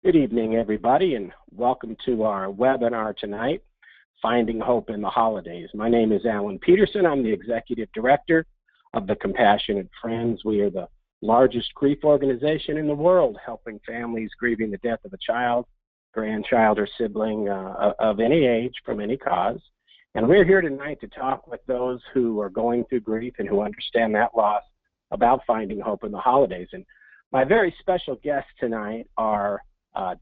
Good evening, everybody, and welcome to our webinar tonight, Finding Hope in the Holidays. My name is Alan Pedersen. I'm the Executive Director of the Compassionate Friends. We are the largest grief organization in the world, helping families grieving the death of a child, grandchild, or sibling of any age from any cause. And we're here tonight to talk with those who are going through grief and who understand that loss about finding hope in the holidays. And my very special guests tonight are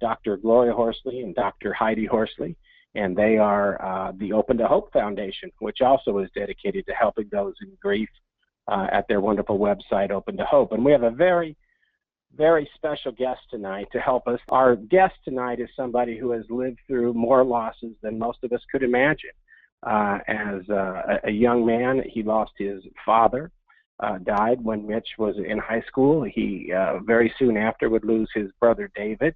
Dr. Gloria Horsley and Dr. Heidi Horsley, and they are the Open to Hope Foundation, which also is dedicated to helping those in grief at their wonderful website, Open to Hope. And we have a very, very special guest tonight to help us. Our guest tonight is somebody who has lived through more losses than most of us could imagine. As a young man, he lost his father, died when Mitch was in high school. He very soon after would lose his brother David.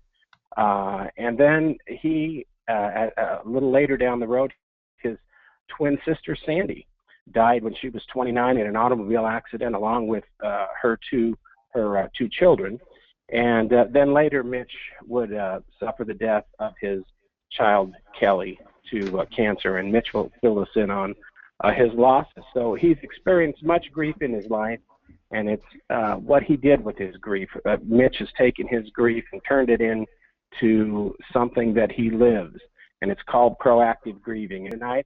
And then he, a little later down the road, his twin sister Sandy died when she was 29 in an automobile accident, along with her two children. And then later, Mitch would suffer the death of his child Kelly to cancer. And Mitch will fill us in on his losses. So he's experienced much grief in his life, and it's what he did with his grief. Mitch has taken his grief and turned it into something that he lives, and it's called proactive grieving. And tonight,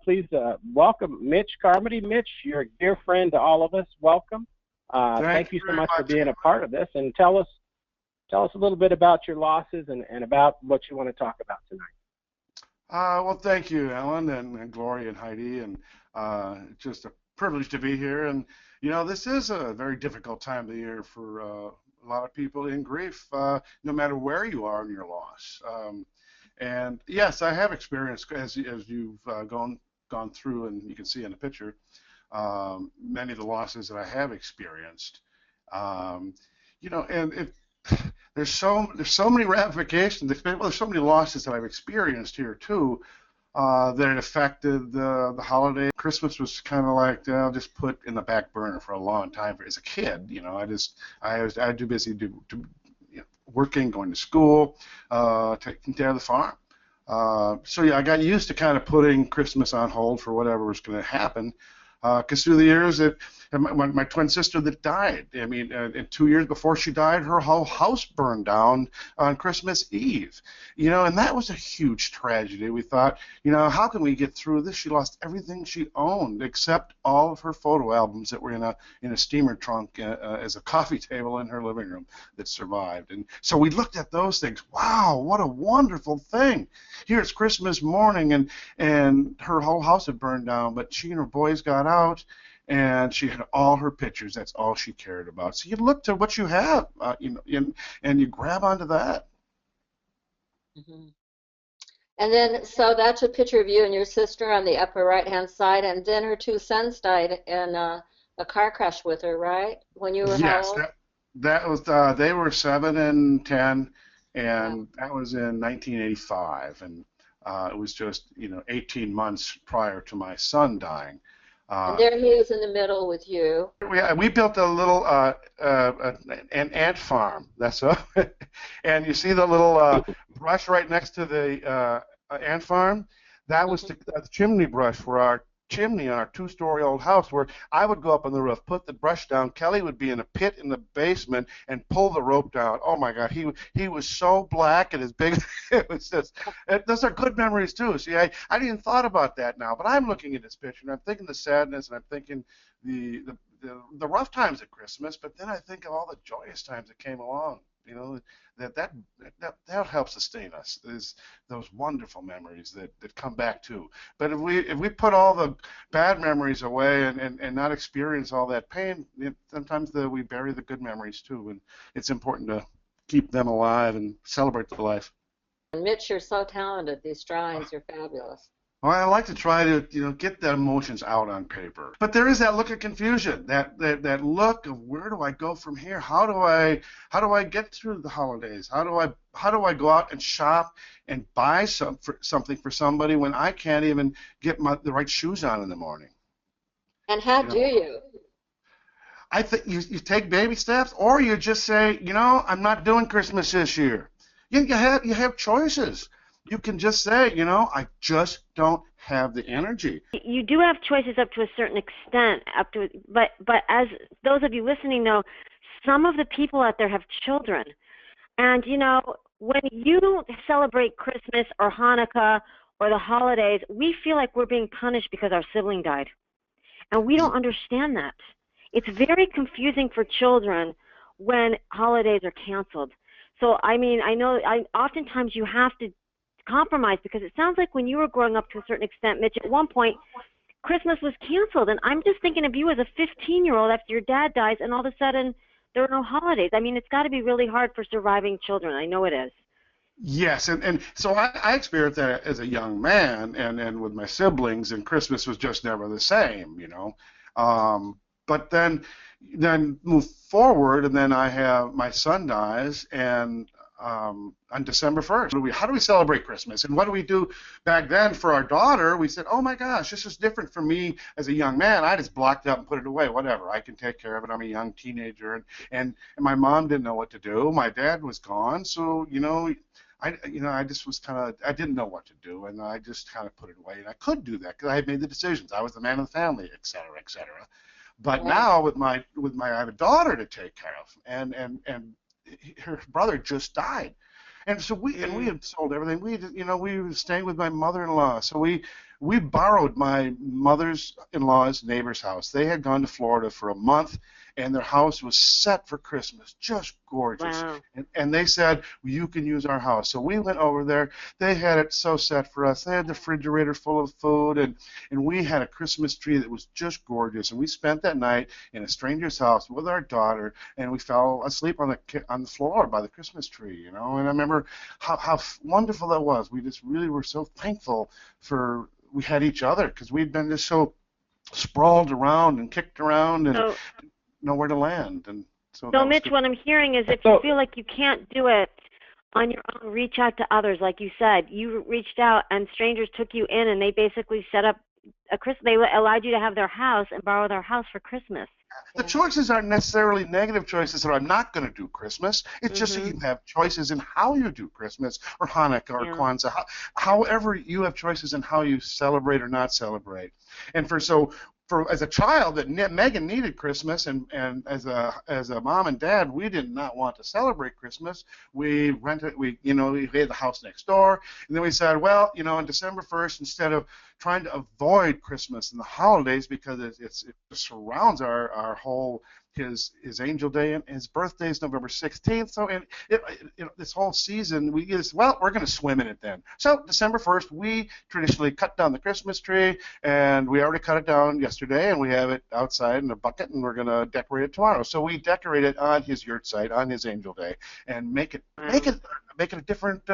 please welcome Mitch Carmody. Mitch, you're a dear friend to all of us. Welcome. Thank you so much for being a part of this, and tell us a little bit about your losses and about what you want to talk about tonight. Well, thank you, Alan and Gloria and Heidi, and just a privilege to be here. And you know, this is a very difficult time of the year for a lot of people in grief, no matter where you are in your loss. And yes, I have experienced, as you've gone through, and you can see in the picture, many of the losses that I have experienced. You know, and there's so many ramifications. Well, there's so many losses that I've experienced here too. That it affected the holiday. Christmas was kind of like just put in the back burner for a long time. As a kid, you know, I was too busy working, going to school, taking care of the farm. So yeah, I got used to kind of putting Christmas on hold for whatever was going to happen. Because through the years, my twin sister that died, I mean, in 2 years before she died, her whole house burned down on Christmas Eve. You know, and that was a huge tragedy. We thought, you know, how can we get through this? She lost everything she owned except all of her photo albums that were in a steamer trunk as a coffee table in her living room that survived. And so we looked at those things. Wow, what a wonderful thing! Here it's Christmas morning, and her whole house had burned down, but she and her boys got out, and she had all her pictures. That's all she cared about. So you look to what you have, you know, and you grab onto that. Mm-hmm. And then, so that's a picture of you and your sister on the upper right-hand side, and then her two sons died in a car crash with her, right? When you were yes, how old? That was they were 7 and 10, and that was in 1985, and it was just 18 months prior to my son dying. And there he is in the middle with you. We built a little an ant farm. That's and you see the little brush right next to the ant farm. That was the chimney brush for our chimney on our 2-story old house, where I would go up on the roof, put the brush down. Kelly would be in a pit in the basement and pull the rope down. Oh my God, he was so black and as big. It was just, those are good memories too. See, I didn't even thought about that now, but I'm looking at this picture and I'm thinking the sadness, and I'm thinking the rough times at Christmas, but then I think of all the joyous times that came along. You know, that helps sustain us. Is those wonderful memories that come back too. But if we put all the bad memories away and not experience all that pain, sometimes we bury the good memories too. And it's important to keep them alive and celebrate the life. Mitch, you're so talented. These drawings are fabulous. Well, I like to try to get the emotions out on paper, but there is that look of confusion, that look of where do I go from here? How do I get through the holidays? How do I go out and shop and buy something for somebody when I can't even get the right shoes on in the morning? And how do you? I think you take baby steps, or you just say, I'm not doing Christmas this year. you have choices. You can just say, I just don't have the energy. You do have choices up to a certain extent, but as those of you listening know, some of the people out there have children, and when you celebrate Christmas or Hanukkah or the holidays, we feel like we're being punished because our sibling died, and we don't understand that. It's very confusing for children when holidays are canceled. So I know oftentimes you have to compromise, because it sounds like when you were growing up to a certain extent, Mitch, at one point Christmas was canceled, and I'm just thinking of you as a 15-year-old after your dad dies, and all of a sudden there are no holidays. It's got to be really hard for surviving children. I know it is. Yes, and so I experienced that as a young man, and with my siblings, and Christmas was just never the same, But then move forward, and then I have my son dies, and on December 1st. How do we celebrate Christmas? And what do we do back then for our daughter? We said, oh my gosh, this is different for me as a young man. I just blocked it up and put it away. Whatever, I can take care of it. I'm a young teenager, and my mom didn't know what to do. My dad was gone, so I just was I didn't know what to do, and I just kind of put it away. And I could do that because I had made the decisions. I was the man of the family, et cetera, et cetera. But now with my I have a daughter to take care of, and her brother just died, and so we had sold everything. We were staying with my mother-in-law, so we borrowed my mother's-in-law's neighbor's house. They had gone to Florida for a month, and their house was set for Christmas, just gorgeous. Wow. And they said, well, you can use our house. So we went over there. They had it so set for us. They had the refrigerator full of food, and we had a Christmas tree that was just gorgeous. And we spent that night in a stranger's house with our daughter, and we fell asleep on the floor by the Christmas tree, And I remember how wonderful that was. We just really were so thankful we had each other, because we'd been just so sprawled around and kicked around and nowhere to land. And so Mitch, what I'm hearing is if you feel like you can't do it on your own, reach out to others. Like you said, you reached out and strangers took you in, and they basically set up they allowed you to have their house and borrow their house for Christmas. The choices aren't necessarily negative choices that I'm not going to do Christmas. It's just that you have choices in how you do Christmas or Hanukkah or Kwanzaa. However, you have choices in how you celebrate or not celebrate. And as a child, that Megan needed Christmas, and as a mom and dad, we did not want to celebrate Christmas. We rented, we had the house next door, and then we said, well, on December 1st, instead of trying to avoid Christmas and the holidays because it surrounds our whole his angel day, and his birthday is November 16th. So this whole season we're going to swim in it then. So December 1st, we traditionally cut down the Christmas tree, and we already cut it down yesterday, and we have it outside in a bucket, and we're going to decorate it tomorrow. So we decorate it on his yurt site on his angel day, and make it a different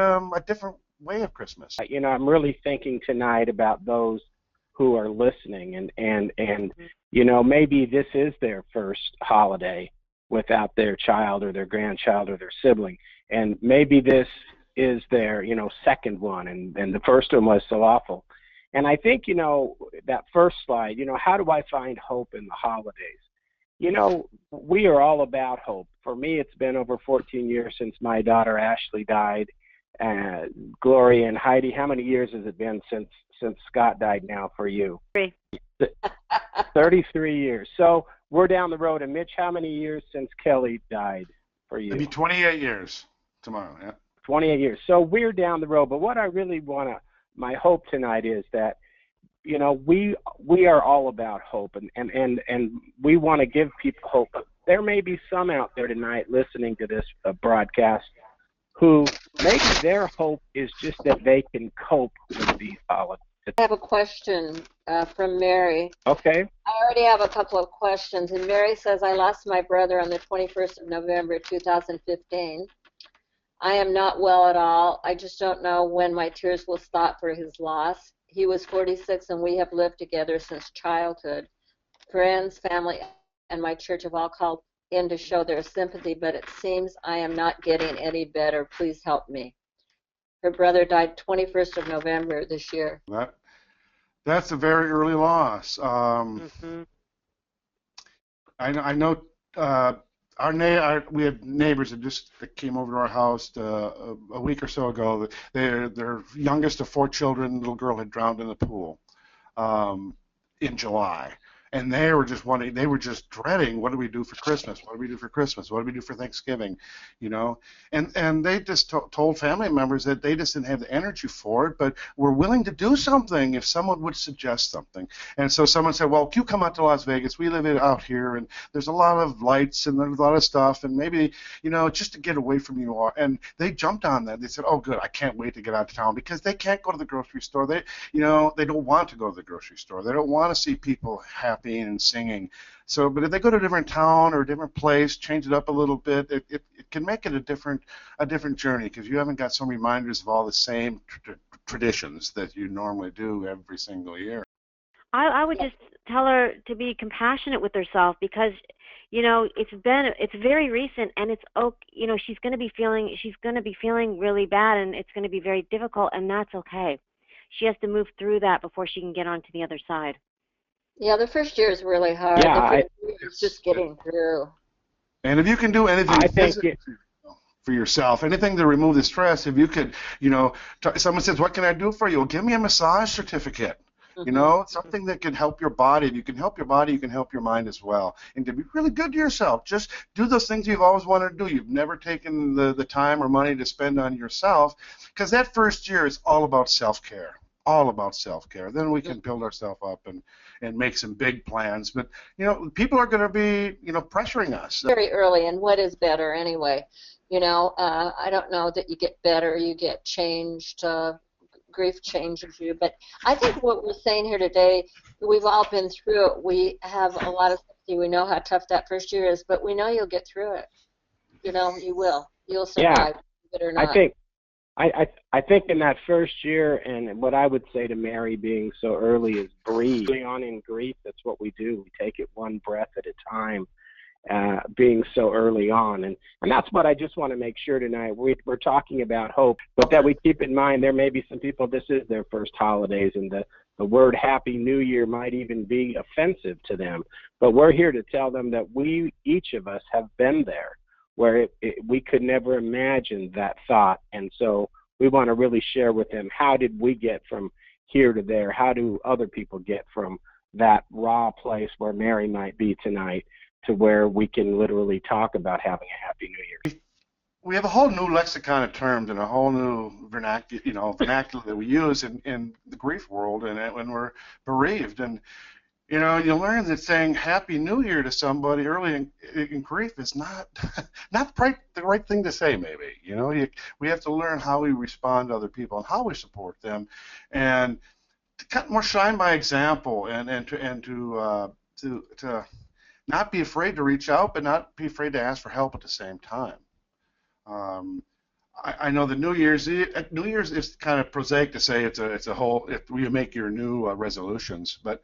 way of Christmas. I'm really thinking tonight about those who are listening, and maybe this is their first holiday without their child or their grandchild or their sibling, and maybe this is their second one, and the first one was so awful. And I think that first slide, how do I find hope in the holidays? We are all about hope. For me, it's been over 14 years since my daughter Ashley died. Gloria and Heidi, how many years has it been since Scott died now for you? 3. 33 years. So we're down the road. And Mitch, how many years since Kelly died for you? It'll be 28 years tomorrow. Yeah. 28 years. So we're down the road. But what I really my hope tonight is that we are all about hope, and we want to give people hope. There may be some out there tonight listening to this broadcast who maybe their hope is just that they can cope with these holidays. I have a question from Mary. Okay. I already have a couple of questions, and Mary says, I lost my brother on the 21st of November 2015. I am not well at all. I just don't know when my tears will stop for his loss. He was 46, and we have lived together since childhood. Friends, family, and my church have all called in to show their sympathy, but it seems I am not getting any better. Please help me. Her brother died 21st of November this year. That's a very early loss. I know we had neighbors that came over to our house a week or so ago. Their youngest of 4 children, little girl, had drowned in the pool in July. And they were just wondering, they were just dreading, what do we do for Christmas? What do we do for Christmas? What do we do for Thanksgiving? You know, and they just told family members that they just didn't have the energy for it, but were willing to do something if someone would suggest something. And so someone said, well, can you come out to Las Vegas? We live out here, and there's a lot of lights and there's a lot of stuff, and maybe, you know, just to get away from you all. And they jumped on that. They said, oh, good, I can't wait to get out of town, because they can't go to the grocery store. They don't want to go to the grocery store. They don't want to see people happy and singing. So, but if they go to a different town or a different place, change it up a little bit, it can make it a different journey, because you haven't got some reminders of all the same traditions that you normally do every single year. I would just tell her to be compassionate with herself, because, you know, it's very recent, and it's, you know, she's going to be feeling really bad, and it's going to be very difficult, and that's okay. She has to move through that before she can get on to the other side. Yeah, the first year is really hard. Yeah, the first year is just getting through. And if you can do anything for yourself, anything to remove the stress, if you could, you know, someone says, what can I do for you? Well, give me a massage certificate. You know, something that can help your body. If you can help your body, you can help your mind as well. And to be really good to yourself, just do those things you've always wanted to do. You've never taken the time or money to spend on yourself, because that first year is all about self-care. All about self-care. Then we can build ourselves up and make some big plans. But, you know, people are going to be, you know, pressuring us. Very early, and what is better anyway? You know, I don't know that you get better, you get changed. Grief changes you. But I think what we're saying here today, we've all been through it. We have a lot of sympathy. We know how tough that first year is, but we know you'll get through it. You know, you will. You'll survive, believe it or not. I think in that first year, and what I would say to Mary being so early is breathe. Early on in grief, that's what we do. We take it one breath at a time, being so early on. And that's what I just want to make sure tonight. We're talking about hope, but that we keep in mind there may be some people, this is their first holidays, and the word Happy New Year might even be offensive to them. But we're here to tell them that each of us have been there, where we could never imagine that thought. And so we want to really share with them, how did we get from here to there? How do other people get from that raw place where Mary might be tonight to where we can literally talk about having a Happy New Year? We have a whole new lexicon of terms and a whole new vernacular that we use in the grief world and when we're bereaved. And you know, you learn that saying Happy New Year to somebody early in grief is not the right thing to say, maybe. You know, we have to learn how we respond to other people and how we support them, and to cut more shine by example, and to not be afraid to reach out, but not be afraid to ask for help at the same time. I know the New Year's is kind of prosaic to say it's a whole, if you make your new resolutions, but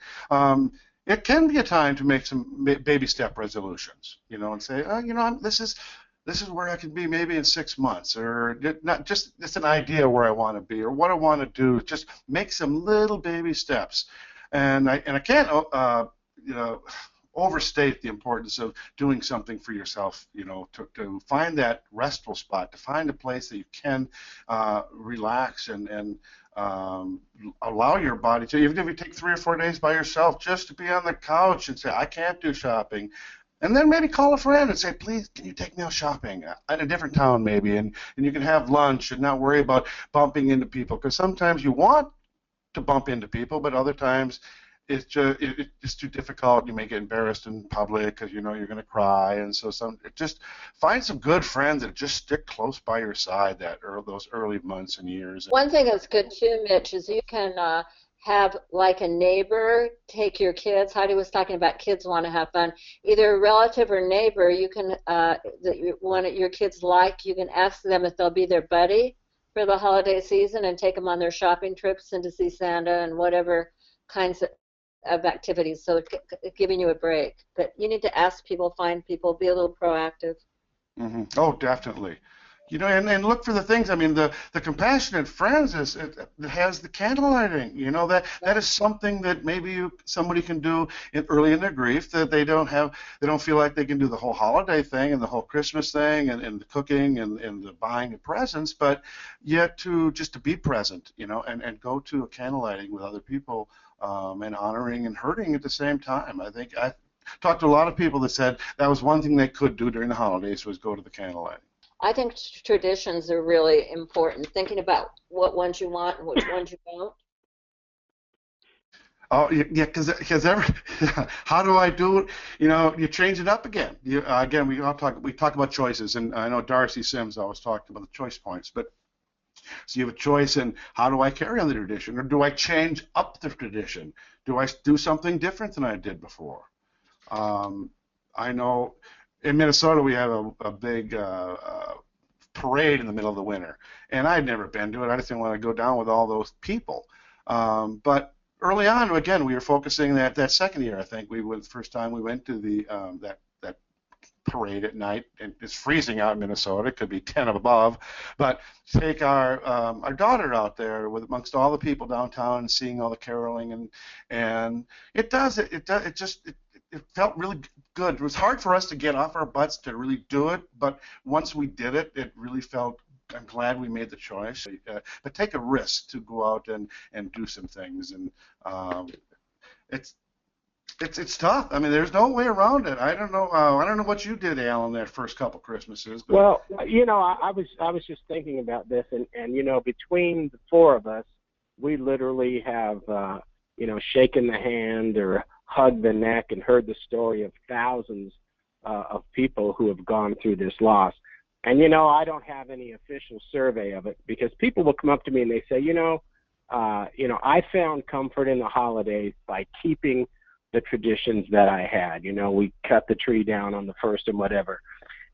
it can be a time to make some baby step resolutions, you know, and say, you know, this is where I can be maybe in 6 months, or not just it's an idea where I want to be or what I want to do. Just make some little baby steps, and I can't you know, overstate the importance of doing something for yourself, you know, to find that restful spot, to find a place that you can relax and allow your body to, even if you take 3 or 4 days by yourself, just to be on the couch and say, I can't do shopping. And then maybe call a friend and say, please, can you take me out shopping at a different town maybe, and you can have lunch and not worry about bumping into people, because sometimes you want to bump into people, but other times it's just too difficult. You may get embarrassed in public because you know you're going to cry, and so just find some good friends that just stick close by your side those early months and years. One thing that's good too, Mitch, is you can have like a neighbor take your kids. Heidi was talking about kids want to have fun. Either a relative or neighbor, you can that one of your kids like, you can ask them if they'll be their buddy for the holiday season and take them on their shopping trips and to see Santa and whatever kinds of activities, so it's giving you a break. But you need to ask people, find people, be a little proactive. Mm-hmm. Oh, definitely. And look for the things. I mean, the Compassionate Friends it has the candle lighting. That is something that maybe somebody can do early in their grief, that they don't feel like they can do the whole holiday thing and the whole Christmas thing and the cooking and the buying of presents, but yet to be present, and go to a candle lighting with other people, and honoring and hurting at the same time. I think I talked to a lot of people that said that was one thing they could do during the holidays, was go to the candle lighting. I think traditions are really important. Thinking about what ones you want and which ones you don't. Oh yeah, because how do I do it? You change it up again. Again, we talk about choices, and I know Darcy Sims always talked about the choice points. But so you have a choice in how do I carry on the tradition, or do I change up the tradition? Do I do something different than I did before? I know. In Minnesota, we have a big parade in the middle of the winter, and I'd never been to it. I just didn't want to go down with all those people. But early on, again, we were focusing that second year. I think the first time we went to that parade at night, and it's freezing out in Minnesota. It could be 10 above, but take our daughter out there with amongst all the people downtown and seeing all the caroling, and it felt really good. It was hard for us to get off our butts to really do it, but once we did it, it really felt, I'm glad we made the choice. But take a risk to go out and do some things, and it's tough. I mean, there's no way around it. I don't know what you did, Alan, that first couple Christmases. But... Well, I was just thinking about this, and between the four of us, we literally have shaken the hand or hugged the neck and heard the story of thousands of people who have gone through this loss. And, I don't have any official survey of it, because people will come up to me and they say, I found comfort in the holidays by keeping the traditions that I had. We cut the tree down on the first and whatever.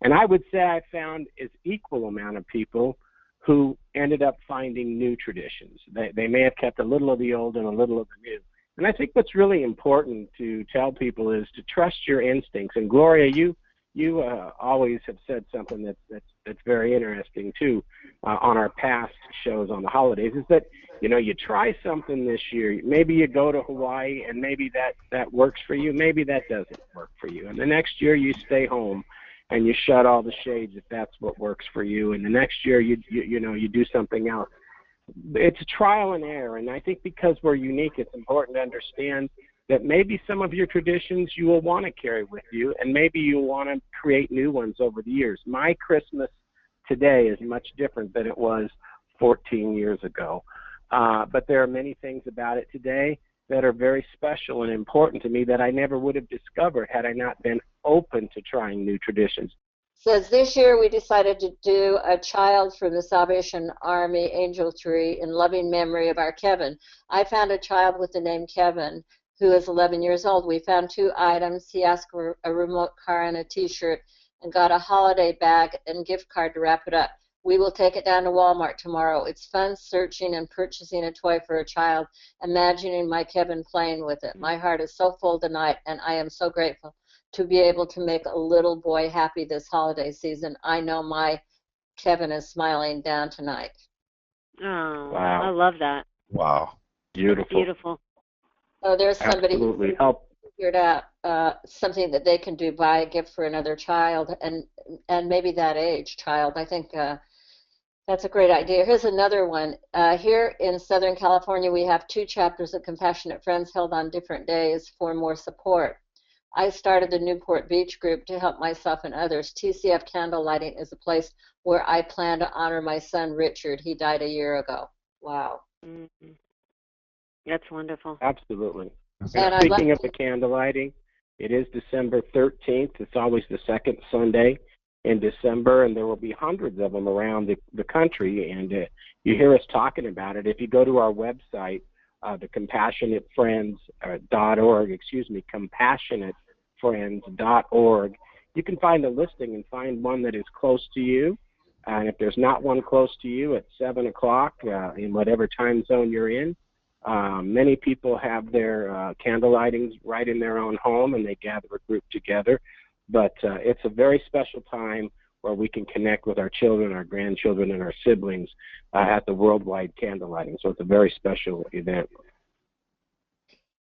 And I would say I found is equal amount of people who ended up finding new traditions. They may have kept a little of the old and a little of the new. And I think what's really important to tell people is to trust your instincts. And Gloria, you always have said something that's very interesting too on our past shows on the holidays, is that you try something this year. Maybe you go to Hawaii and maybe that works for you. Maybe that doesn't work for you. And the next year you stay home and you shut all the shades if that's what works for you. And the next year you do something else. It's a trial and error, and I think because we're unique, it's important to understand that maybe some of your traditions you will want to carry with you, and maybe you'll want to create new ones over the years. My Christmas today is much different than it was 14 years ago, but there are many things about it today that are very special and important to me that I never would have discovered had I not been open to trying new traditions. Says this year we decided to do a child from the Salvation Army angel tree in loving memory of our Kevin. I found a child with the name Kevin who is 11 years old. We found 2 items. He asked for a remote car and a t-shirt and got a holiday bag and gift card to wrap it up. We will take it down to Walmart tomorrow. It's fun searching and purchasing a toy for a child, imagining my Kevin playing with it. My heart is so full tonight, and I am so grateful to be able to make a little boy happy this holiday season. I know my Kevin is smiling down tonight. Oh, wow. I love that. Wow. Beautiful. Beautiful. So there's somebody Absolutely. who figured out something that they can do, buy a gift for another child, and maybe that age child. I think that's a great idea. Here's another one. Here in Southern California, we have 2 chapters of Compassionate Friends held on different days for more support. I started the Newport Beach group to help myself and others. TCF Candle Lighting is a place where I plan to honor my son, Richard. He died a year ago. Wow. Mm-hmm. That's wonderful. Absolutely. And Speaking of the candle lighting, it is December 13th. It's always the second Sunday in December, and there will be hundreds of them around the country. And you hear us talking about it. If you go to our website, the compassionatefriends.org, compassionatefriends.org, you can find a listing and find one that is close to you. And if there's not one close to you at 7 o'clock in whatever time zone you're in, many people have their candle lightings right in their own home, and they gather a group together. But it's a very special time where we can connect with our children, our grandchildren, and our siblings at the worldwide candle lighting. So it's a very special event.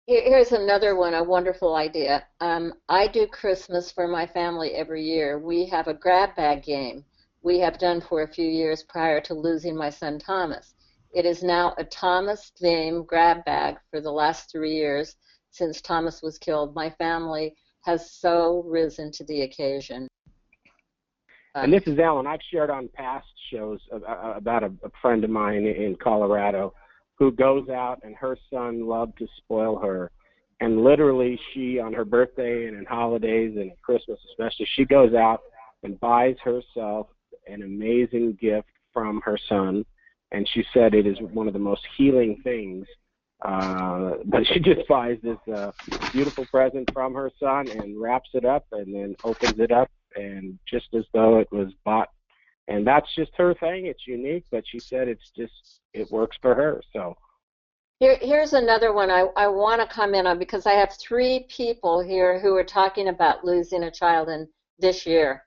Here's another one, a wonderful idea. I do Christmas for my family every year. We have a grab bag game we have done for a few years prior to losing my son Thomas. It is now a Thomas theme grab bag for the last 3 years since Thomas was killed. My family has so risen to the occasion. And this is Alan. I've shared on past shows about a friend of mine in Colorado who goes out, and her son loved to spoil her. And literally, she, on her birthday and in holidays and Christmas especially, she goes out and buys herself an amazing gift from her son. And she said it is one of the most healing things. But she just buys this beautiful present from her son and wraps it up and then opens it up, and just as though it was bought. And that's just her thing. It's unique, but she said it works for her. So here's another one I want to comment on, because I have 3 people here who are talking about losing a child in this year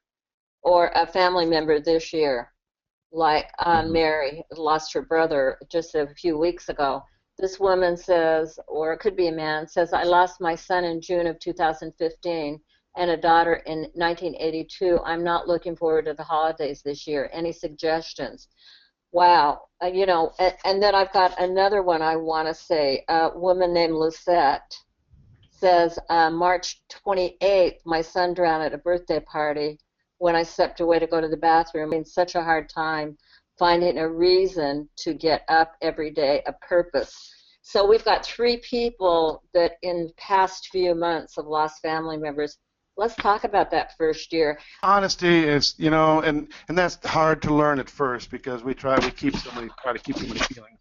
or a family member this year. Like Mary lost her brother just a few weeks ago. This woman says, or it could be a man, says, I lost my son in June of 2015 and a daughter in 1982. I'm not looking forward to the holidays this year. Any suggestions? Wow. You know, and then I've got another one I want to say. A woman named Lucette says, March 28th, my son drowned at a birthday party when I stepped away to go to the bathroom. It's such a hard time finding a reason to get up every day, a purpose. So we've got 3 people that in past few months have lost family members. Let's talk about that first year. Honesty is, you know, and that's hard to learn at first, because we try to keep so many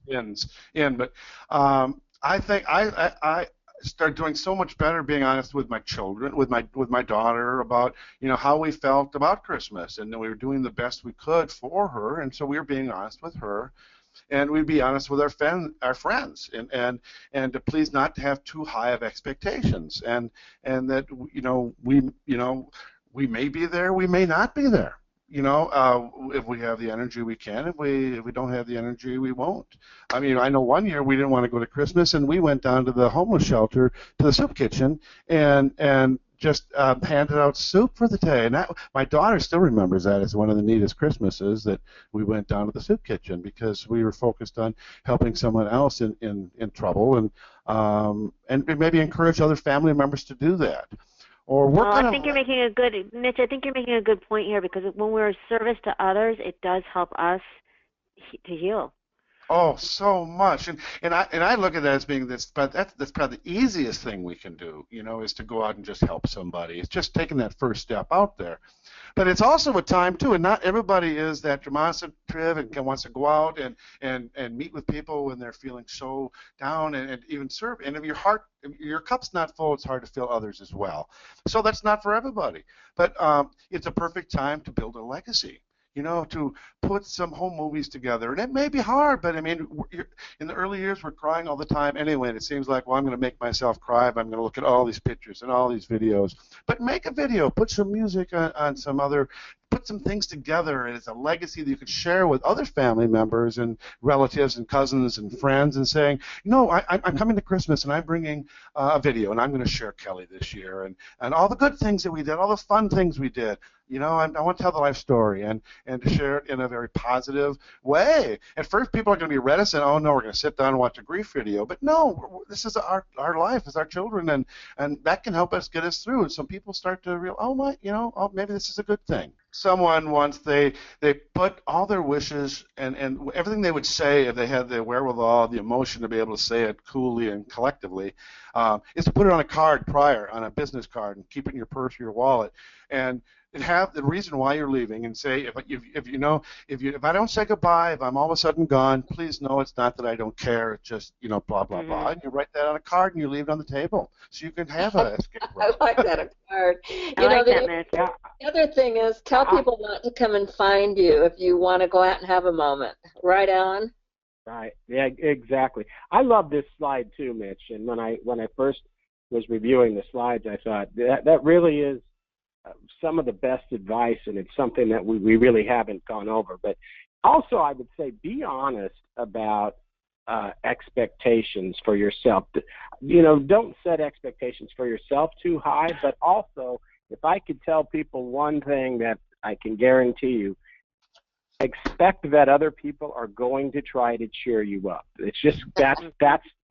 feelings in. But I think I started doing so much better being honest with my children, with my daughter, about, you know, how we felt about Christmas, and then we were doing the best we could for her, and so we were being honest with her. And we'd be honest with our friends, and to please not to have too high of expectations, and that, you know, we may be there, we may not be there. You know, if we have the energy, we can. If we don't have the energy, we won't. I mean, I know one year we didn't want to go to Christmas, and we went down to the homeless shelter, to the soup kitchen, and just handed out soup for the day. And that, my daughter still remembers that as one of the neatest Christmases, that we went down to the soup kitchen, because we were focused on helping someone else in trouble, and maybe encourage other family members to do that. Or work on I think you're making a good, Mitch, I think you're making a good point here, because when we're of service to others, it does help us to heal. Oh, so much, and I look at that as being this, but that's probably the easiest thing we can do, you know, is to go out and just help somebody. It's just taking that first step out there. But it's also a time too, and not everybody is that demonstrative and wants to go out and meet with people when they're feeling so down, and even serve. And if your cup's not full, it's hard to fill others as well. So that's not for everybody. But it's a perfect time to build a legacy. You know, to put some home movies together. And it may be hard, but I mean, in the early years, we're crying all the time anyway, and it seems like, well, I'm going to make myself cry if I'm going to look at all these pictures and all these videos. But make a video, put some music on some other, put some things together, and it's a legacy that you can share with other family members and relatives and cousins and friends, and saying, you know, I'm coming to Christmas, and I'm bringing a video, and I'm going to share Kelly this year, and all the good things that we did, all the fun things we did. You know, I want to tell the life story and to share it in a very positive way. At first, people are going to be reticent. Oh, no, we're going to sit down and watch a grief video. But no, this is our life, it's our children, and that can help us get us through. And some people start to realize, maybe this is a good thing. Someone once, they put all their wishes and everything they would say if they had the wherewithal, the emotion to be able to say it coolly and collectively, is to put it on a card prior, on a business card, and keep it in your purse or your wallet, and have the reason why you're leaving, and say, if I don't say goodbye, if I'm all of a sudden gone, please know it's not that I don't care, it's just, you know, blah, blah, blah. And you write that on a card and you leave it on the table so you can have a escape route. I like that, a card. The other thing is, tell people not to come and find you if you want to go out and have a moment. Right, Alan? Right. Yeah, exactly. I love this slide too, Mitch. And when I first was reviewing the slides, I thought that really is some of the best advice, and it's something that we really haven't gone over. But also, I would say be honest about expectations for yourself. You know, don't set expectations for yourself too high, but also, if I could tell people one thing that I can guarantee you, expect that other people are going to try to cheer you up. It's just that's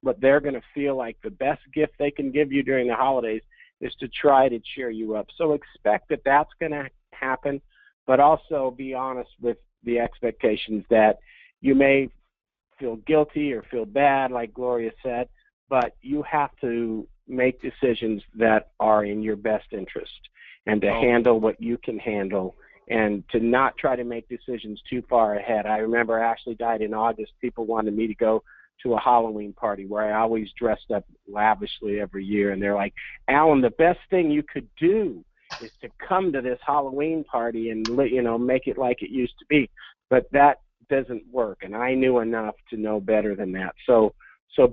what they're going to feel like. The best gift they can give you during the holidays is to try to cheer you up. So expect that that's going to happen, but also be honest with the expectations that you may feel guilty or feel bad, like Gloria said, but you have to make decisions that are in your best interest and to handle what you can handle and to not try to make decisions too far ahead. I remember Ashley died in August. People wanted me to go to a Halloween party where I always dressed up lavishly every year, and they're like, Alan, the best thing you could do is to come to this Halloween party and, you know, make it like it used to be. But that doesn't work, and I knew enough to know better than that. So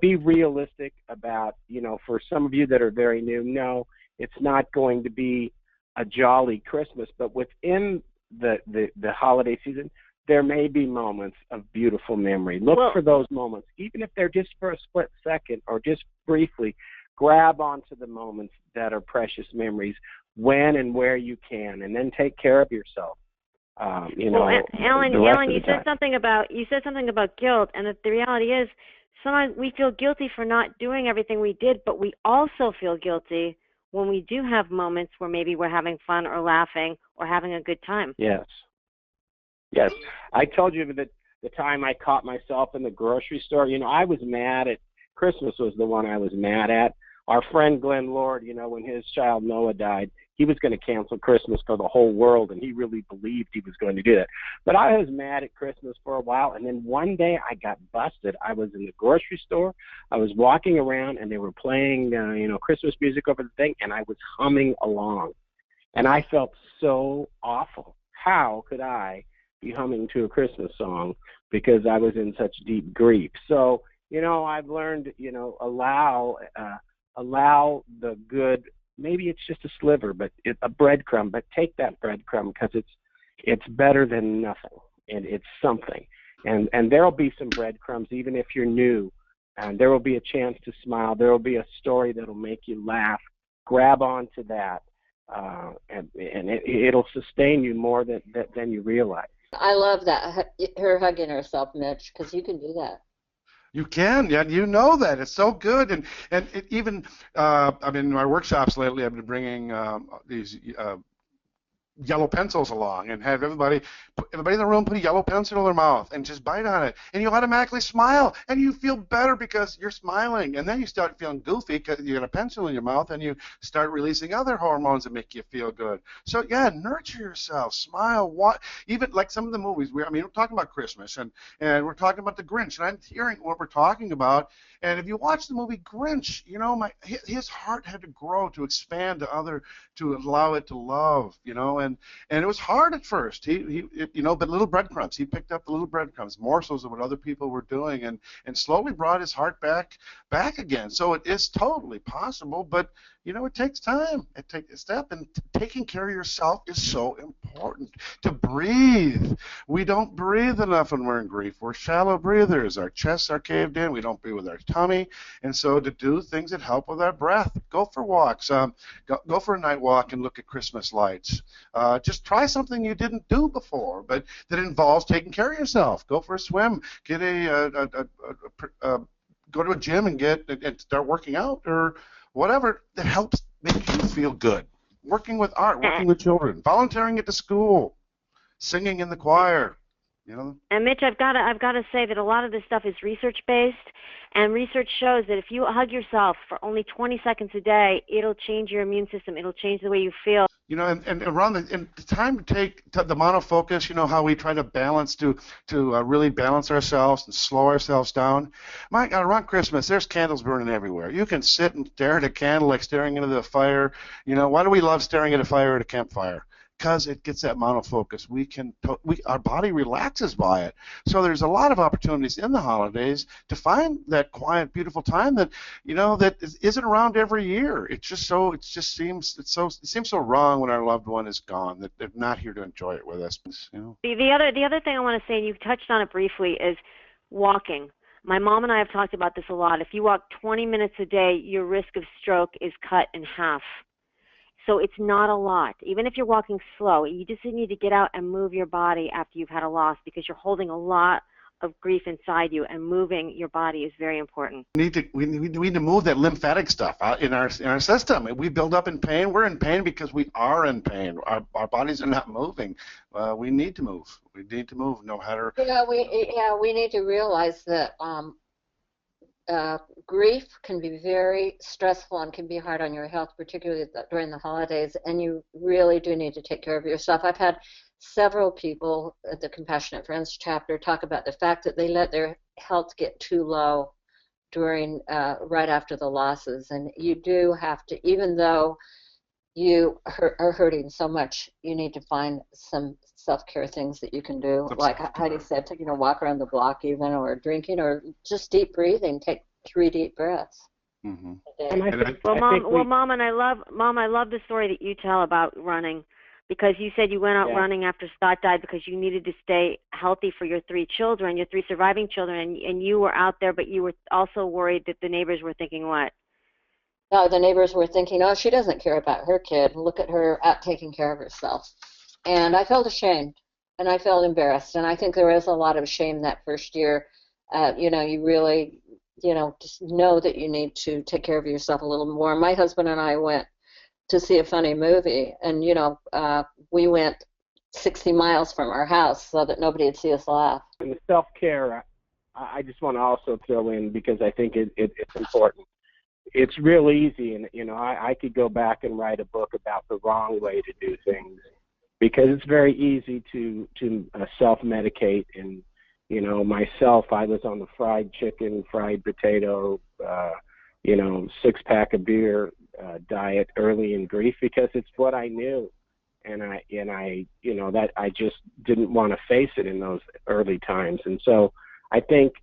be realistic about, you know, for some of you that are very new, no, it's not going to be a jolly Christmas, but within the holiday season, there may be moments of beautiful memory. Look for those moments, even if they're just for a split second or just briefly. Grab onto the moments that are precious memories when and where you can, and then take care of yourself. You know, Alan, you said something about guilt, and the reality is sometimes we feel guilty for not doing everything we did, but we also feel guilty when we do have moments where maybe we're having fun or laughing or having a good time. Yes. I told you that the time I caught myself in the grocery store, you know, I was mad at Christmas was the one I was mad at. Our friend Glenn Lord, you know, when his child Noah died, he was going to cancel Christmas for the whole world, and he really believed he was going to do that. But I was mad at Christmas for a while, and then one day I got busted. I was in the grocery store. I was walking around, and they were playing, you know, Christmas music over the thing, and I was humming along. And I felt so awful. How could I be humming to a Christmas song because I was in such deep grief? So, you know, I've learned, you know, allow the good. Maybe it's just a sliver, but a breadcrumb. But take that breadcrumb because it's better than nothing, and it's something. And there'll be some breadcrumbs, even if you're new. And there will be a chance to smile. There will be a story that'll make you laugh. Grab onto that, and it'll sustain you more than you realize. I love that, her hugging herself, Mitch, because you can do that. You can, yeah, you know that. It's so good. And it even, I mean, in my workshops lately, I've been bringing these yellow pencils along and have everybody in the room put a yellow pencil in their mouth and just bite on it, and you automatically smile, and you feel better because you're smiling, and then you start feeling goofy because you got a pencil in your mouth, and you start releasing other hormones that make you feel good. So yeah, nurture yourself, smile. Even like some of the movies, we're talking about Christmas, and we're talking about the Grinch, and I'm hearing what we're talking about. And if you watch the movie Grinch, you know, his heart had to grow to expand to allow it to love, you know, and it was hard at first. He you know, but little breadcrumbs. He picked up the little breadcrumbs, morsels of what other people were doing, and slowly brought his heart back again. So it is totally possible, but you know, it takes time. It takes a step, and taking care of yourself is so important. To breathe. We don't breathe enough when we're in grief. We're shallow breathers. Our chests are caved in. We don't breathe with our tummy. And so to do things that help with our breath, go for walks. Go for a night walk and look at Christmas lights. Just try something you didn't do before, but that involves taking care of yourself. Go for a swim. Get go to a gym and start working out, or whatever that helps make you feel good. Working with art, working with children, volunteering at the school, singing in the choir, you know. And Mitch, I've got to say that a lot of this stuff is research-based, and research shows that if you hug yourself for only 20 seconds a day, it'll change your immune system. It'll change the way you feel. You know, and around the time to take the monofocus, you know, how we try to balance to really balance ourselves and slow ourselves down. My God, around Christmas, there's candles burning everywhere. You can sit and stare at a candle like staring into the fire. You know, why do we love staring at a fire at a campfire? because it gets that monofocus. Our body relaxes by it. So there's a lot of opportunities in the holidays to find that quiet, beautiful time that that isn't around every year. It seems so wrong when our loved one is gone, that they're not here to enjoy it with us. The other thing I want to say, and you touched on it briefly, is walking. My mom and I have talked about this a lot. If you walk 20 minutes a day, your risk of stroke is cut in half. So it's not a lot. Even if you're walking slow, you just need to get out and move your body after you've had a loss, because you're holding a lot of grief inside you, and moving your body is very important. We need to move that lymphatic stuff out in our system. We build up in pain. We're in pain because we are in pain. Our bodies are not moving. We need to move. We need to move, no matter. We need to realize that grief can be very stressful and can be hard on your health, particularly during the holidays, and you really do need to take care of yourself. I've had several people at the Compassionate Friends chapter talk about the fact that they let their health get too low during right after the losses, and you do have to, even though you are hurting so much, you need to find some self-care things that you can do, like Heidi said, taking a walk around the block even, or drinking, or just deep breathing. Take 3 deep breaths. Mm-hmm. Mom, I love the story that you tell about running, because you said you went out running after Scott died because you needed to stay healthy for your 3 children, your 3 surviving children, and you were out there, but you were also worried that the neighbors were thinking what? No, the neighbors were thinking, oh, she doesn't care about her kid. Look at her out taking care of herself. And I felt ashamed, and I felt embarrassed, and I think there is a lot of shame that first year. You really, just know that you need to take care of yourself a little more. My husband and I went to see a funny movie, and, we went 60 miles from our house so that nobody would see us laugh. And the self-care, I just want to also throw in, because I think it's important. It's real easy, and, I could go back and write a book about the wrong way to do things, because it's very easy to self-medicate. And, myself, I was on the fried chicken, fried potato, 6-pack of beer diet early in grief, because it's what I knew. And that I just didn't want to face it in those early times. And so I think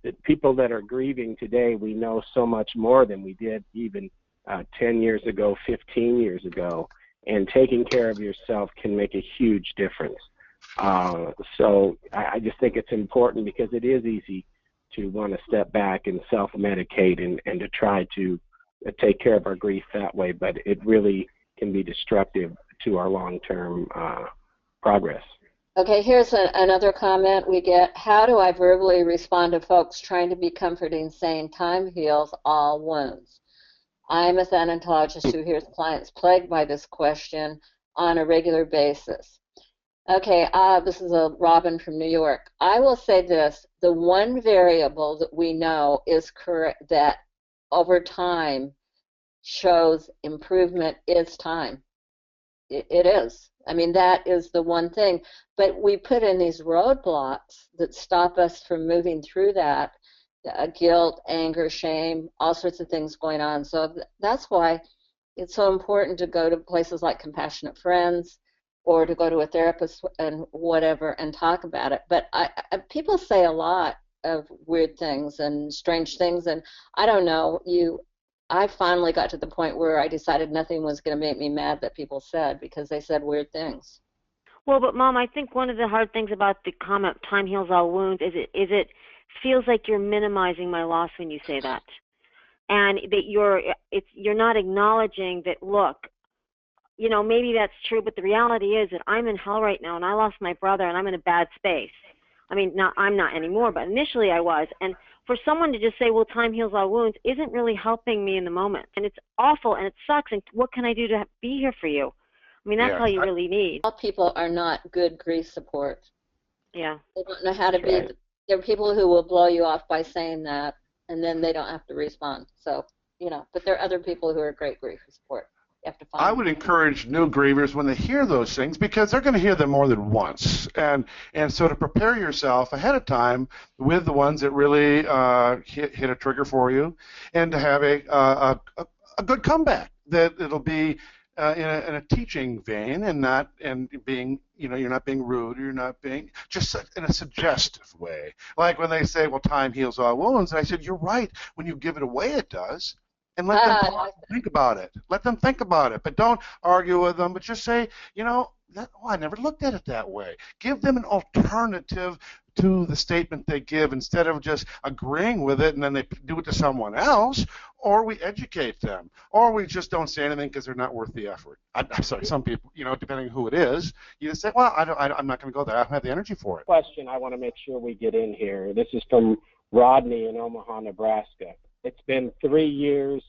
that people that are grieving today, we know so much more than we did even 10 years ago, 15 years ago. And taking care of yourself can make a huge difference. So I just think it's important, because it is easy to want to step back and self-medicate and to try to take care of our grief that way, but it really can be destructive to our long-term progress. Okay, here's another comment we get. How do I verbally respond to folks trying to be comforting, saying time heals all wounds? I'm a thanatologist who hears clients plagued by this question on a regular basis. Okay, this is a Robin from New York. I will say this: the one variable that we know is correct, that over time shows improvement, is time. It is. I mean, that is the one thing. But we put in these roadblocks that stop us from moving through that. Guilt, anger, shame, all sorts of things going on. So that's why it's so important to go to places like Compassionate Friends, or to go to a therapist and whatever and talk about it. But people say a lot of weird things and strange things, and I don't know, I finally got to the point where I decided nothing was going to make me mad that people said, because they said weird things. Well, but Mom, I think one of the hard things about the comment "time heals all wounds" is it feels like you're minimizing my loss when you say that, and that you're not acknowledging that. Look, maybe that's true, but the reality is that I'm in hell right now, and I lost my brother, and I'm in a bad space. I mean, I'm not anymore, but initially I was. And for someone to just say, well, time heals all wounds, isn't really helping me in the moment. And it's awful, and it sucks, and what can I do to be here for you? I mean, that's all you really need. All people are not good grief support. Yeah. They don't know how to be. Right. There are people who will blow you off by saying that, and then they don't have to respond. So, but there are other people who are great grief support. You have to find I would encourage new grievers, when they hear those things, because they're going to hear them more than once, and so to prepare yourself ahead of time with the ones that really hit a trigger for you, and to have a good comeback, that it'll be in a teaching vein, and not being, you're not being rude, or you're not being just in a suggestive way. Like when they say, well, time heals all wounds, and I said, you're right. When you give it away, it does. And let them think about it. Let them think about it, but don't argue with them. But just say, I never looked at it that way. Give them an alternative to the statement they give, instead of just agreeing with it and then they do it to someone else, or we educate them, or we just don't say anything because they're not worth the effort. I'm sorry, some people, depending on who it is, you just say, well, I'm not going to go there. I don't have the energy for it. Question I want to make sure we get in here. This is from Rodney in Omaha, Nebraska. It's been 3 years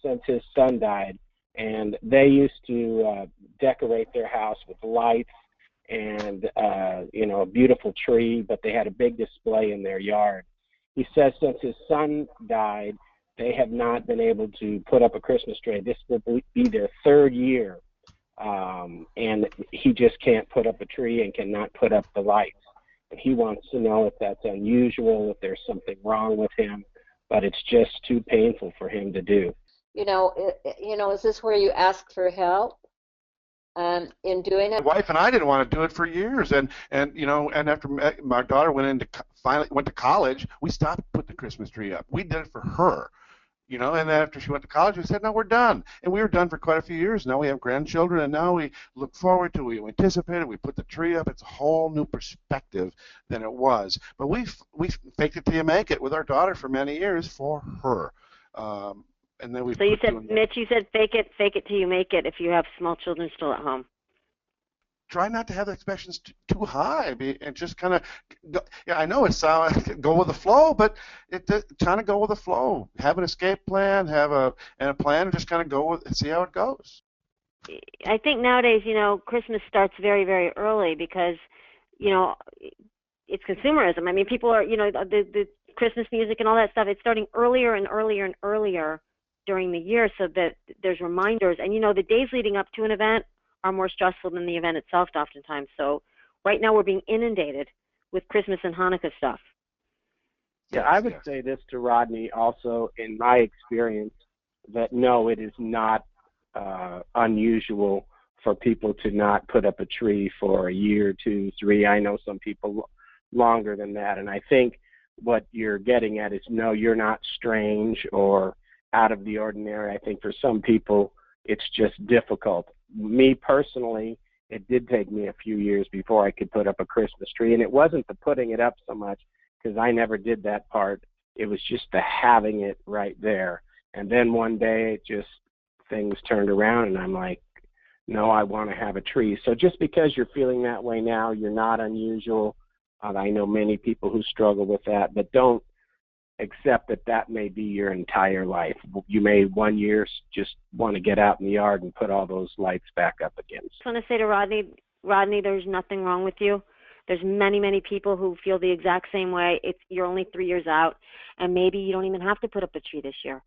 since his son died, and they used to decorate their house with lights and a beautiful tree, but they had a big display in their yard. He says since his son died, they have not been able to put up a Christmas tree. This will be their 3rd year, and he just can't put up a tree and cannot put up the lights. And he wants to know if that's unusual, if there's something wrong with him, but it's just too painful for him to do. Is this where you ask for help in doing it? My wife and I didn't want to do it for years, and after my daughter finally went to college, we stopped putting the Christmas tree up. We did it for her, and after she went to college, we said, no, we're done. And we were done for quite a few years. Now we have grandchildren, and now we look forward to it. We anticipate it. We put the tree up. It's a whole new perspective than it was. But we faked it till you make it with our daughter for many years for her. And then so you said, Mitch, you said fake it till you make it if you have small children still at home. Try not to have the expectations too high, and just kind of, I know it's go with the flow, but trying to go with the flow. Have an escape plan, have a plan, and just kind of go with and see how it goes. I think nowadays, Christmas starts very, very early because, it's consumerism. I mean, people are, the Christmas music and all that stuff, it's starting earlier and earlier and earlier during the year, so that there's reminders. And, the days leading up to an event are more stressful than the event itself oftentimes. So right now we're being inundated with Christmas and Hanukkah stuff. Yeah, I would say this to Rodney also, in my experience, that no, it is not unusual for people to not put up a tree for a year, 2, 3. I know some people longer than that. And I think what you're getting at is, no, you're not strange or out of the ordinary. I think for some people it's just difficult. Me personally, it did take me a few years before I could put up a Christmas tree, and it wasn't the putting it up so much, because I never did that part. It was just the having it right there. And then one day things turned around, and I'm like, no, I want to have a tree. So just because you're feeling that way now, you're not unusual. I know many people who struggle with that, but don't accept that may be your entire life. You may one year just want to get out in the yard and put all those lights back up again. I just want to say to Rodney, there's nothing wrong with you. There's many, many people who feel the exact same way. You're only 3 years out, and maybe you don't even have to put up a tree this year.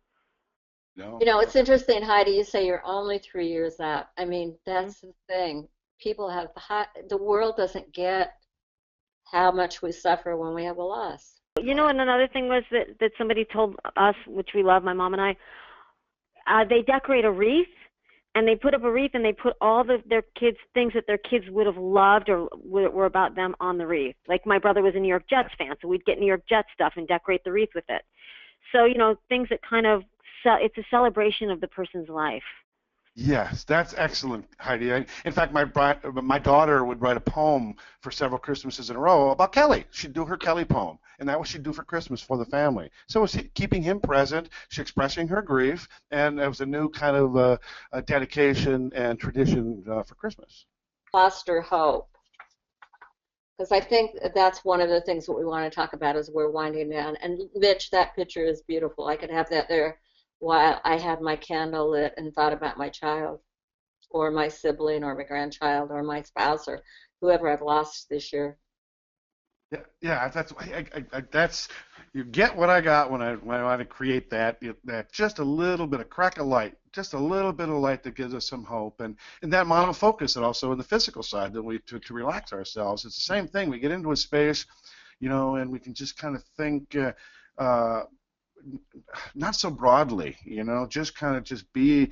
No. It's interesting, Heidi, you say you're only 3 years out. I mean, that's the thing. People have the world doesn't get how much we suffer when we have a loss. And another thing was that somebody told us, which we love, my mom and I, they decorate a wreath, and they put up a wreath, and they put all their kids' things that their kids would have loved or were about them on the wreath. Like my brother was a New York Jets fan, so we'd get New York Jets stuff and decorate the wreath with it. So, things that kind of, it's a celebration of the person's life. Yes, that's excellent, Heidi. In fact, my daughter would write a poem for several Christmases in a row about Kelly. She'd do her Kelly poem, and that's what she'd do for Christmas for the family. So it was keeping him present, she's expressing her grief, and it was a new kind of a dedication and tradition for Christmas. Foster hope. Because I think that's one of the things that we want to talk about as we're winding down. And Mitch, that picture is beautiful. I could have that there while I had my candle lit and thought about my child or my sibling or my grandchild or my spouse or whoever I've lost this year. Yeah, that's you get what I got when I want to create that just a little bit of crack of light, just a little bit of light that gives us some hope, and that monofocus, and also in the physical side that to relax ourselves. It's the same thing. We get into a space, and we can just kind of think. Not so broadly, just kind of just be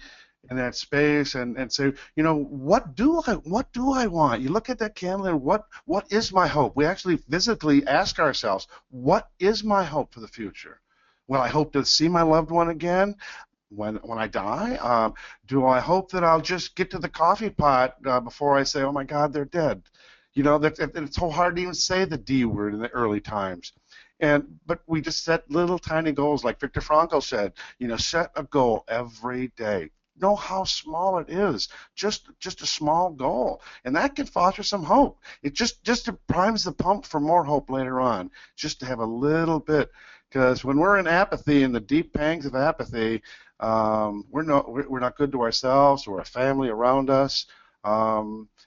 in that space and say, you know, what do I want? You look at that candle and what is my hope? We actually physically ask ourselves, what is my hope for the future? Will I hope to see my loved one again when I die? Do I hope that I'll just get to the coffee pot before I say, oh my God, they're dead? You know, it's so hard to even say the D word in the early times. But we just set little tiny goals, like Viktor Frankl said. You know, set a goal every day. Know how small it is, just a small goal, and that can foster some hope. It just primes the pump for more hope later on, just to have a little bit. Because when we're in apathy, in the deep pangs of apathy, we're not good to ourselves or our family around us.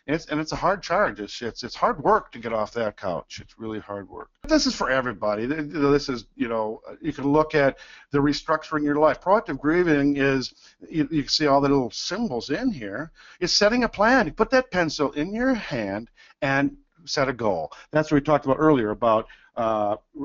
It's a hard charge. It's hard work to get off that couch. It's really hard work. This is for everybody. This is, you know, you can look at the restructuring your life. Proactive grieving is, you can see all the little symbols in here. It's setting a plan. You put that pencil in your hand and set a goal. That's what we talked about earlier about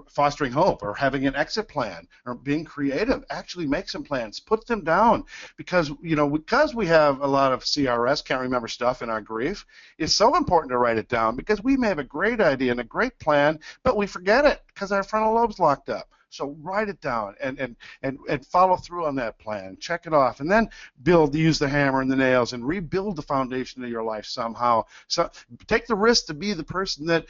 fostering hope or having an exit plan or being creative. Actually make some plans, put them down, because we have a lot of CRS, can't remember stuff, in our grief. It's so important to write it down, because we may have a great idea and a great plan, but we forget it because our frontal lobe's locked up. So write it down and follow through on that plan. Check it off, and then use the hammer and the nails and rebuild the foundation of your life somehow. So take the risk to be the person that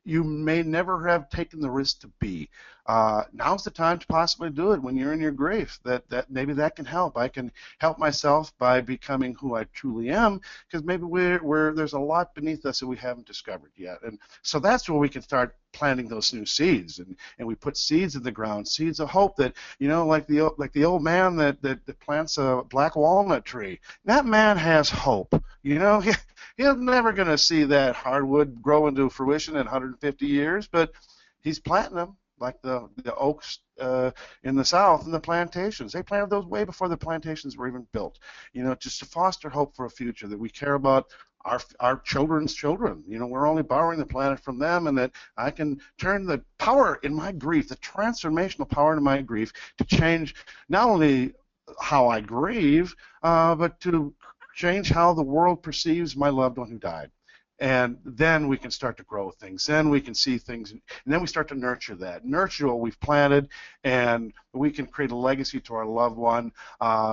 you may never have taken the risk to be. Now's the time to possibly do it when you're in your grief. That maybe that can help. I can help myself by becoming who I truly am, because maybe there's a lot beneath us that we haven't discovered yet. And so that's where we can start planting those new seeds, and we put seeds in the ground, seeds of hope that, like the old man that plants a black walnut tree. That man has hope. He's never going to see that hardwood grow into fruition in 150 years, but he's planting them, like the oaks in the South and the plantations. They planted those way before the plantations were even built. Just to foster hope for a future, that we care about our children's children. We're only borrowing the planet from them, and that I can turn the power in my grief, the transformational power in my grief, to change not only how I grieve, but to change how the world perceives my loved one who died. And then we can start to grow things. Then we can see things, and then we start to nurture what we've planted, and we can create a legacy to our loved one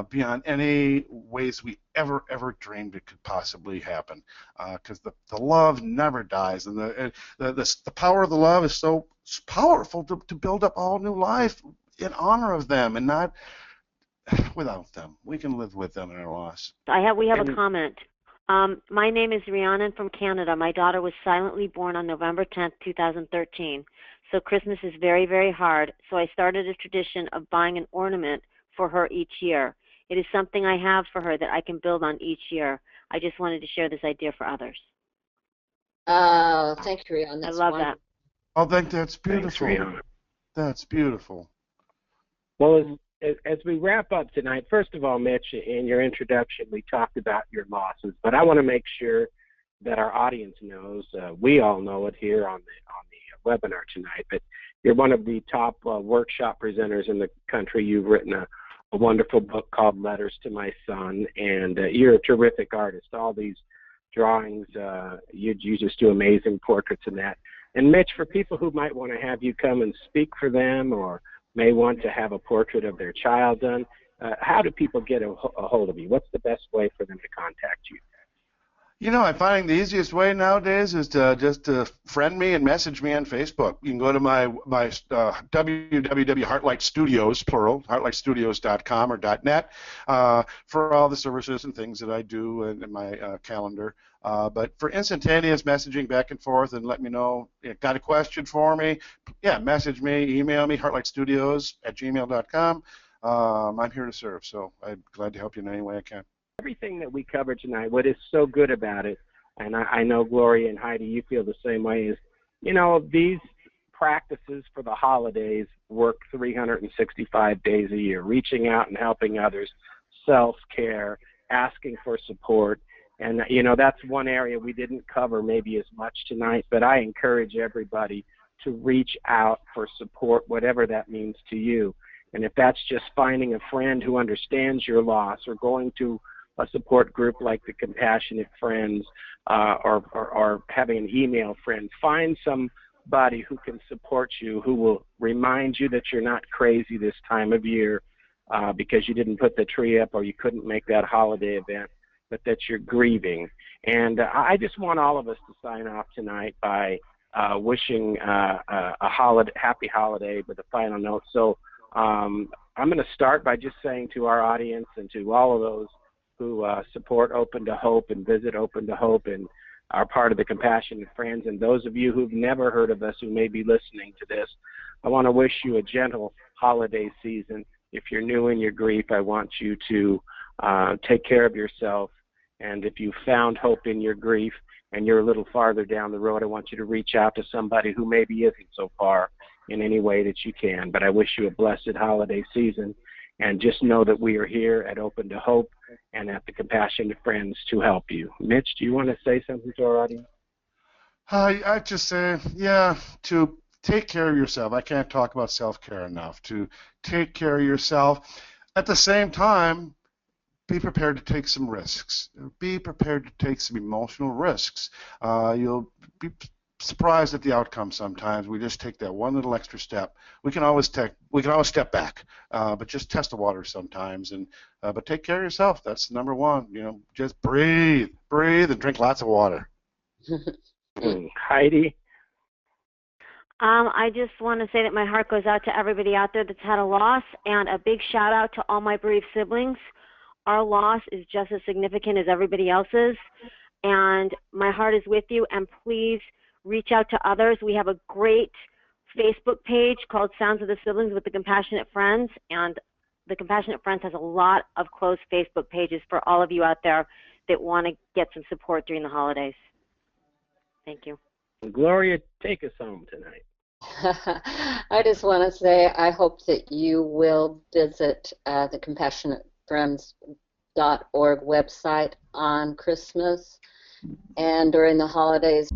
beyond any ways we ever dreamed it could possibly happen. Because the love never dies, and the power of the love is so powerful to build up all new life in honor of them, and not without them. We can live with them in our loss. We have a comment. My name is Rhiannon from Canada. My daughter was silently born on November 10th, 2013. So Christmas is very, very hard. So I started a tradition of buying an ornament for her each year. It is something I have for her that I can build on each year. I just wanted to share this idea for others. Thank you, Rhiannon. I love that. I think that's beautiful. Thanks, that's beautiful. Well, as we wrap up tonight, first of all, Mitch, in your introduction, we talked about your losses, but I want to make sure that our audience knows, we all know it here on the webinar tonight, but you're one of the top workshop presenters in the country. You've written a wonderful book called Letters to My Son, and you're a terrific artist. All these drawings, you just do amazing portraits in that. And Mitch, for people who might want to have you come and speak for them, or may want to have a portrait of their child done, how do people get a hold of you? What's the best way for them to contact you? I find the easiest way nowadays is to just friend me and message me on Facebook. You can go to my www.heartlightstudios, plural, heartlightstudios.com or .net for all the services and things that I do in my calendar. But for instantaneous messaging back and forth and let me know, got a question for me, message me, email me, heartlightstudios@gmail.com. I'm here to serve, so I'm glad to help you in any way I can. Everything that we covered tonight, what is so good about it, and I know Gloria and Heidi, you feel the same way, is, these practices for the holidays work 365 days a year, reaching out and helping others, self-care, asking for support. And, that's one area we didn't cover maybe as much tonight, but I encourage everybody to reach out for support, whatever that means to you. And if that's just finding a friend who understands your loss, or going to a support group like the Compassionate Friends, or having an email friend. Find somebody who can support you, who will remind you that you're not crazy this time of year because you didn't put the tree up or you couldn't make that holiday event, but that you're grieving. And I just want all of us to sign off tonight by wishing a happy holiday with a final note. So I'm going to start by just saying to our audience and to all of those who support Open to Hope and visit Open to Hope and are part of the Compassionate Friends, and those of you who've never heard of us who may be listening to this, I want to wish you a gentle holiday season. If you're new in your grief, I want you to take care of yourself. And if you found hope in your grief and you're a little farther down the road, I want you to reach out to somebody who maybe isn't so far in any way that you can. But I wish you a blessed holiday season. And just know that we are here at Open to Hope and at the Compassionate Friends to help you. Mitch, do you want to say something to our audience? I just say, yeah, to take care of yourself. I can't talk about self-care enough. To take care of yourself. At the same time, be prepared to take some risks. Be prepared to take some emotional risks. You'll be surprised at the outcome sometimes. We just take that one little extra step. We can always step back, but just test the water sometimes. And but take care of yourself. That's number one. Just breathe, and drink lots of water. Heidi? I just want to say that my heart goes out to everybody out there that's had a loss, and a big shout out to all my bereaved siblings. Our loss is just as significant as everybody else's, and my heart is with you, and please reach out to others. We have a great Facebook page called Sounds of the Siblings with the Compassionate Friends, and the Compassionate Friends has a lot of close Facebook pages for all of you out there that want to get some support during the holidays. Thank you. Gloria, take us home tonight. I just want to say I hope that you will visit the CompassionateFriends.org website on Christmas and during the holidays.